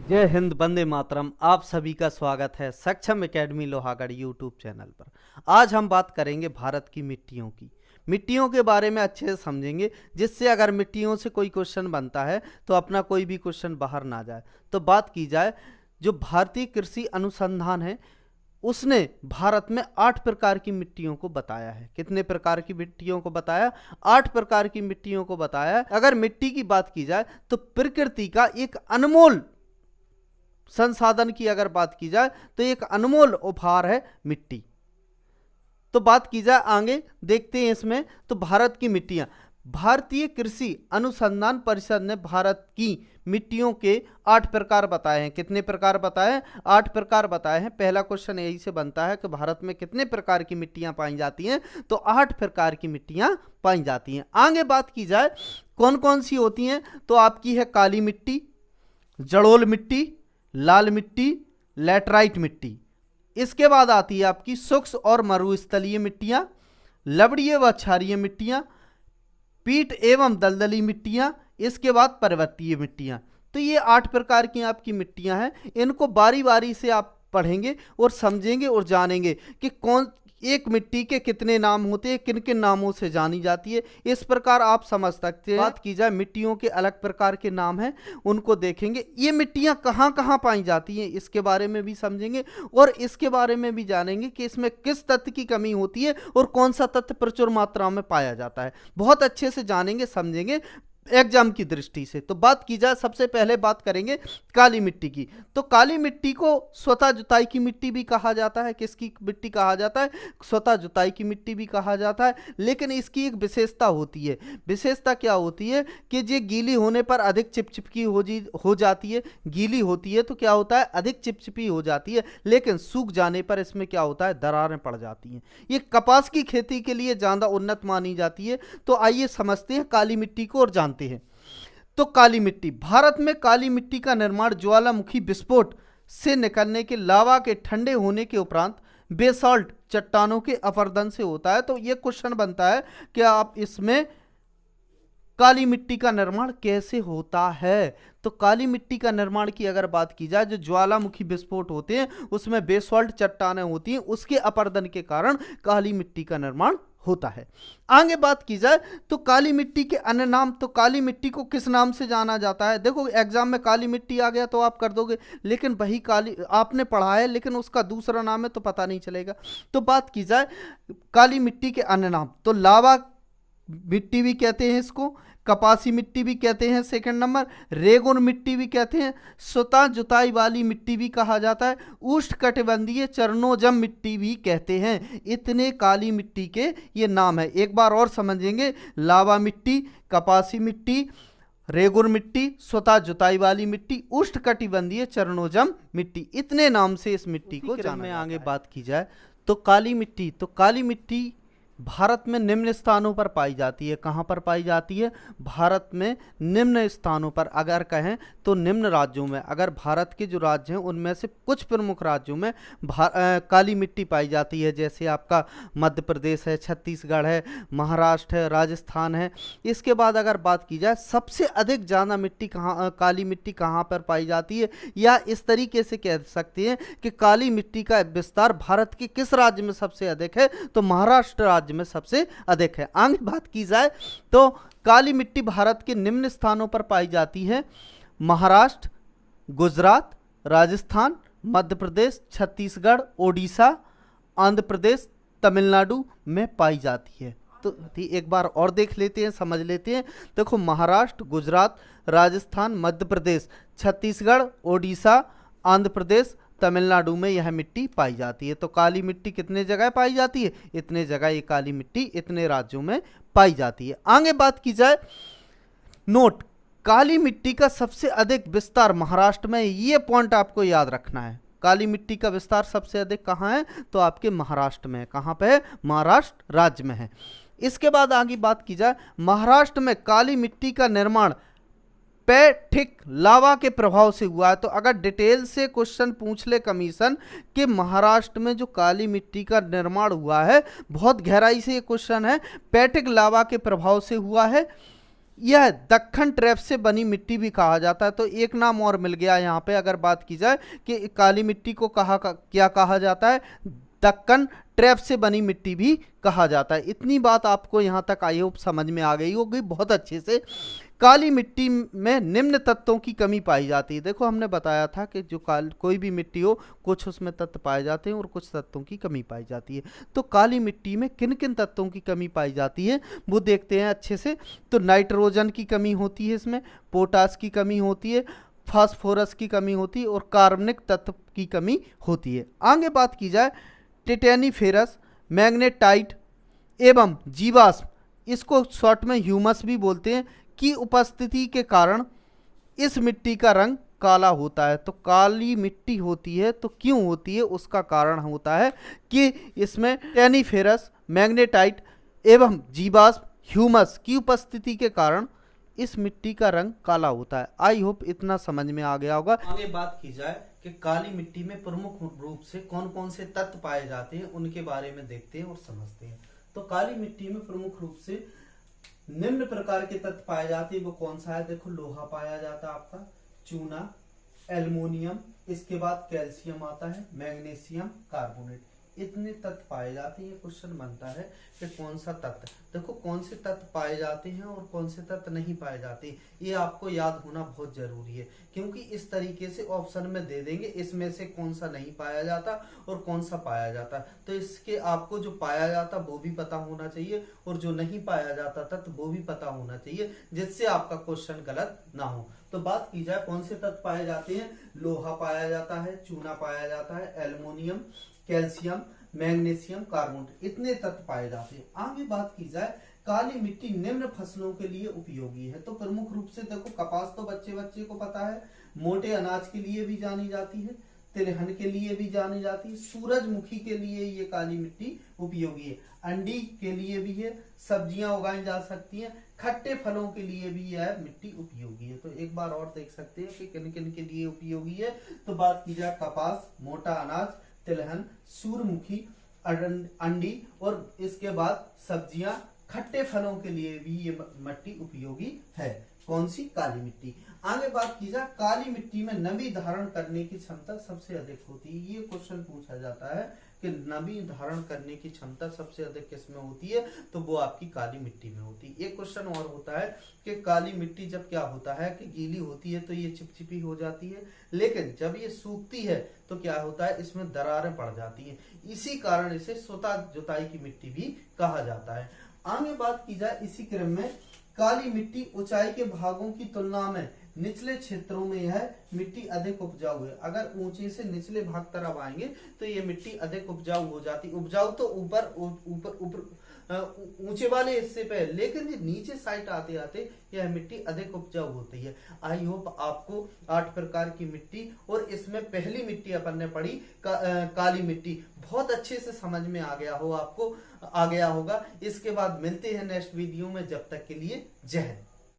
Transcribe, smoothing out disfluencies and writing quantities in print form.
जय हिंद, वंदे मातरम। आप सभी का स्वागत है सक्षम एकेडमी लोहागढ़ यूट्यूब चैनल पर। आज हम बात करेंगे भारत की मिट्टियों की। मिट्टियों के बारे में अच्छे से समझेंगे, जिससे अगर मिट्टियों से कोई क्वेश्चन बनता है तो अपना कोई भी क्वेश्चन बाहर ना जाए। तो बात की जाए, जो भारतीय कृषि अनुसंधान है उसने भारत में 8 प्रकार की मिट्टियों को बताया है। कितने प्रकार की मिट्टियों को बताया? 8 प्रकार की मिट्टियों को बताया है। अगर मिट्टी की बात की जाए तो प्रकृति का एक अनमोल संसाधन की अगर बात की जाए तो एक अनमोल उपहार है मिट्टी। तो बात की जाए आगे, देखते हैं इसमें। तो भारत की मिट्टियां, भारतीय कृषि अनुसंधान परिषद ने भारत की मिट्टियों के 8 प्रकार बताए हैं। कितने प्रकार बताए हैं? 8 प्रकार बताए हैं। पहला क्वेश्चन यही से बनता है कि भारत में कितने प्रकार की मिट्टियां पाई जाती हैं? तो 8 प्रकार की मिट्टियां पाई जाती हैं। आगे बात की जाए कौन कौन सी होती हैं, तो आपकी है काली मिट्टी, जड़ोल मिट्टी, लाल मिट्टी, लैटराइट मिट्टी। इसके बाद आती है आपकी शुष्क और मरुस्थलीय मिट्टियां, लवणीय व क्षारीय मिट्टियां, पीट एवं दलदली मिट्टियां, इसके बाद पर्वतीय मिट्टियां। तो ये 8 प्रकार की आपकी मिट्टियां हैं। इनको बारी बारी से आप पढ़ेंगे और समझेंगे और जानेंगे कि कौन एक मिट्टी के कितने नाम होते हैं, किन किन नामों से जानी जाती है, इस प्रकार आप समझ सकते हैं। बात की जाए मिट्टियों के अलग प्रकार के नाम हैं, उनको देखेंगे। ये मिट्टियां कहाँ कहाँ पाई जाती हैं, इसके बारे में भी समझेंगे और इसके बारे में भी जानेंगे कि इसमें किस तत्व की कमी होती है और कौन सा तत्व प्रचुर मात्रा में पाया जाता है। बहुत अच्छे से जानेंगे, समझेंगे एग्जाम की दृष्टि से। तो बात की जाए, सबसे पहले बात करेंगे काली मिट्टी की। तो काली मिट्टी को स्वतः जुताई की मिट्टी भी कहा जाता है। किसकी मिट्टी कहा जाता है? स्वतः जुताई की मिट्टी भी कहा जाता है। लेकिन इसकी एक विशेषता होती है। विशेषता क्या होती है कि ये गीली होने पर अधिक चिपचिपकी हो जाती है। गीली होती है तो क्या होता है? अधिक चिपचिपी हो जाती है। लेकिन सूख जाने पर इसमें क्या होता है? दरारें पड़ जाती हैं। ये कपास की खेती के लिए ज़्यादा उन्नत मानी जाती है। तो आइए समझते हैं काली मिट्टी को और जानते हैं। तो काली मिट्टी, भारत में काली मिट्टी का निर्माण ज्वालामुखी विस्फोट से निकलने के लावा के ठंडे होने के उपरांत बेसाल्ट चट्टानों के अपरदन से होता है। तो यह क्वेश्चन बनता है कि आप इसमें काली मिट्टी का निर्माण कैसे होता है। तो काली मिट्टी का निर्माण की अगर बात की जाए, जो ज्वालामुखी विस्फोट होते हैं उसमें बेसाल्ट चट्टानें होती हैं, उसके अपरदन के कारण काली मिट्टी का निर्माण होता है। आगे बात की जाए तो काली मिट्टी के अन्य नाम। तो काली मिट्टी को किस नाम से जाना जाता है? देखो एग्जाम में काली मिट्टी आ गया तो आप कर दोगे, लेकिन वही काली आपने पढ़ा है लेकिन उसका दूसरा नाम है तो पता नहीं चलेगा। तो बात की जाए काली मिट्टी के अन्य नाम, तो लावा मिट्टी भी कहते हैं इसको, कपासी मिट्टी भी कहते हैं सेकंड नंबर, रेगुन मिट्टी भी कहते हैं, स्वतः जुताई वाली मिट्टी भी कहा जाता है, उष्णकटिबंधीय चरणोजम मिट्टी भी कहते हैं। इतने काली मिट्टी के ये नाम है। एक बार और समझेंगे, लावा मिट्टी, कपासी मिट्टी, रेगुन मिट्टी, स्वतः जुताई वाली मिट्टी, उष्णकटिबंधीय चरणोजम मिट्टी, इतने नाम से इस मिट्टी को जाना जाता है। आगे बात की जाए तो काली मिट्टी, तो काली मिट्टी भारत में निम्न स्थानों पर पाई जाती है। कहाँ पर पाई जाती है? भारत में निम्न स्थानों पर अगर कहें तो निम्न राज्यों में। अगर भारत के जो राज्य हैं उनमें से कुछ प्रमुख राज्यों में काली मिट्टी पाई जाती है, जैसे आपका मध्य प्रदेश है, छत्तीसगढ़ है, महाराष्ट्र है, राजस्थान है। इसके बाद अगर बात की जाए सबसे अधिक ज़्यादा मिट्टी काली मिट्टी कहाँ पर पाई जाती है, या इस तरीके से कह सकते हैं कि काली मिट्टी का विस्तार भारत के किस राज्य में सबसे अधिक है? तो महाराष्ट्र राज्य में सबसे अधिक है। आगे बात की जाए तो काली मिट्टी भारत के निम्न स्थानों पर पाई जाती है। महाराष्ट्र, गुजरात, राजस्थान, मध्य प्रदेश, छत्तीसगढ़, ओडिशा, आंध्र प्रदेश, तमिलनाडु में पाई जाती है। तो एक बार और देख लेते हैं, समझ लेते हैं। देखो महाराष्ट्र, गुजरात, राजस्थान, मध्य प्रदेश, छत्तीसगढ़, ओडिशा, आंध्र प्रदेश, तमिलनाडु में यह मिट्टी पाई जाती है। तो काली मिट्टी कितने जगह पाई जाती है? इतने जगह ये काली मिट्टी इतने राज्यों में पाई जाती है। आगे बात की जाए, नोट, काली मिट्टी का सबसे अधिक विस्तार महाराष्ट्र में। ये पॉइंट आपको याद रखना है। काली मिट्टी का विस्तार सबसे अधिक कहाँ है? तो आपके महाराष्ट्र में है। कहाँ पे है? महाराष्ट्र राज्य में है। इसके बाद आगे बात की जाए, महाराष्ट्र में काली मिट्टी का निर्माण पैठिक लावा के प्रभाव से हुआ है। तो अगर डिटेल से क्वेश्चन पूछ ले कमीशन कि महाराष्ट्र में जो काली मिट्टी का निर्माण हुआ है, बहुत गहराई से ये क्वेश्चन है, पैठिक लावा के प्रभाव से हुआ है। यह दक्खन ट्रैप से बनी मिट्टी भी कहा जाता है। तो एक नाम और मिल गया यहाँ पे अगर बात की जाए कि काली मिट्टी को क्या कहा जाता है, दक्कन ट्रैप से बनी मिट्टी भी कहा जाता है। इतनी बात आपको यहाँ तक आई होप समझ में आ गई होगी बहुत अच्छे से। काली मिट्टी में निम्न तत्वों की कमी पाई जाती है। देखो हमने बताया था कि जो कोई भी मिट्टी हो कुछ उसमें तत्व पाए जाते हैं और कुछ तत्वों की कमी पाई जाती है। तो काली मिट्टी में किन किन तत्वों की कमी पाई जाती है वो देखते हैं अच्छे से। तो नाइट्रोजन की कमी होती है, इसमें पोटास की कमी होती है, फास्फोरस की कमी होती है और कार्बनिक तत्व की कमी होती है। आगे बात की जाए टिटेनीफेरस, मैग्नेटाइट एवं जीवाश्म, इसको शॉर्ट में ह्यूमस भी बोलते हैं, की उपस्थिति के कारण इस मिट्टी का रंग काला होता है। तो काली मिट्टी होती है तो क्यों होती है, उसका कारण होता है कि इसमें टेनीफेरस, मैग्नेटाइट एवं जीवाश्म, ह्यूमस की उपस्थिति के कारण इस मिट्टी का रंग काला होता है। आई होप इतना समझ में आ गया होगा। आगे बात की जाए कि काली मिट्टी में प्रमुख रूप से कौन कौन से तत्व पाए जाते हैं उनके बारे में देखते हैं और समझते हैं। तो काली मिट्टी में प्रमुख रूप से निम्न प्रकार के तत्व पाए जाते हैं। वो कौन सा है, देखो लोहा पाया जाता है आपका, चूना, एल्युमिनियम, इसके बाद कैल्शियम आता है, मैग्नीशियम कार्बोनेट, इतने तत्व पाए जाते हैं। ये क्वेश्चन बनता है कि कौन सा तत्व, देखो कौन से तत्व पाए जाते हैं और कौन से तत्व नहीं पाए जाते, ये आपको याद होना बहुत जरूरी है, क्योंकि इस तरीके से ऑप्शन में दे देंगे इसमें से कौन सा नहीं पाया जाता और कौन सा पाया जाता। तो इसके आपको जो पाया जाता वो भी पता होना चाहिए और जो नहीं पाया जाता तत्व वो भी पता होना चाहिए, जिससे आपका क्वेश्चन गलत ना हो। तो बात की जाए कौन से तत्व पाए जाते हैं, लोहा पाया जाता है, चूना पाया जाता है, एल्युमिनियम, कैल्शियम, मैग्नीशियम, कार्बोनेट, इतने तत्व पाए जाते हैं। आगे बात की जाए काली मिट्टी निम्न फसलों के लिए उपयोगी है। तो प्रमुख रूप से देखो कपास तो बच्चे को पता है, मोटे अनाज के लिए भी जानी जाती है, तिलहन के लिए भी जानी जाती है, सूरजमुखी के लिए ये काली मिट्टी उपयोगी है, अंडी के लिए भी है, सब्जियां उगाई जा सकती हैं, खट्टे फलों के लिए भी यह मिट्टी उपयोगी है। तो एक बार और देख सकते हैं कि किन किन के लिए उपयोगी है। तो बात की जाए कपास, मोटा अनाज, तिलहन, सूरजमुखी, अंडी और इसके बाद सब्जियां, खट्टे फलों के लिए भी ये मिट्टी उपयोगी है। कौन सी, काली मिट्टी। आगे बात की जाए काली मिट्टी में नमी धारण करने की क्षमता सबसे अधिक होती है। ये क्वेश्चन पूछा जाता है कि नमी धारण करने की क्षमता सबसे अधिक किसमें होती है, तो वो आपकी काली मिट्टी में होती है। एक क्वेश्चन और होता है कि काली मिट्टी जब क्या होता है कि गीली होती है तो ये चिपचिपी हो जाती है, लेकिन जब ये सूखती है तो क्या होता है, इसमें दरारें पड़ जाती हैं, इसी कारण इसे सुता जुताई की मिट्टी भी कहा जाता है। आगे बात की जाए इसी क्रम में काली मिट्टी ऊंचाई के भागों की तुलना में निचले क्षेत्रों में यह मिट्टी अधिक उपजाऊ है। अगर ऊंचे से निचले भाग तरफ आएंगे तो ये मिट्टी अधिक उपजाऊ हो जाती है। उपजाऊ तो ऊपर ऊंचे वाले हिस्से पे, लेकिन नीचे साइड आते आते यह मिट्टी अधिक उपजाऊ होती है। आई होप आपको 8 प्रकार की मिट्टी और इसमें पहली मिट्टी अपन ने पढ़ी काली मिट्टी बहुत अच्छे से समझ में आ गया हो, आपको आ गया होगा। इसके बाद मिलते हैं नेक्स्ट वीडियो में, जब तक के लिए जय हिंद।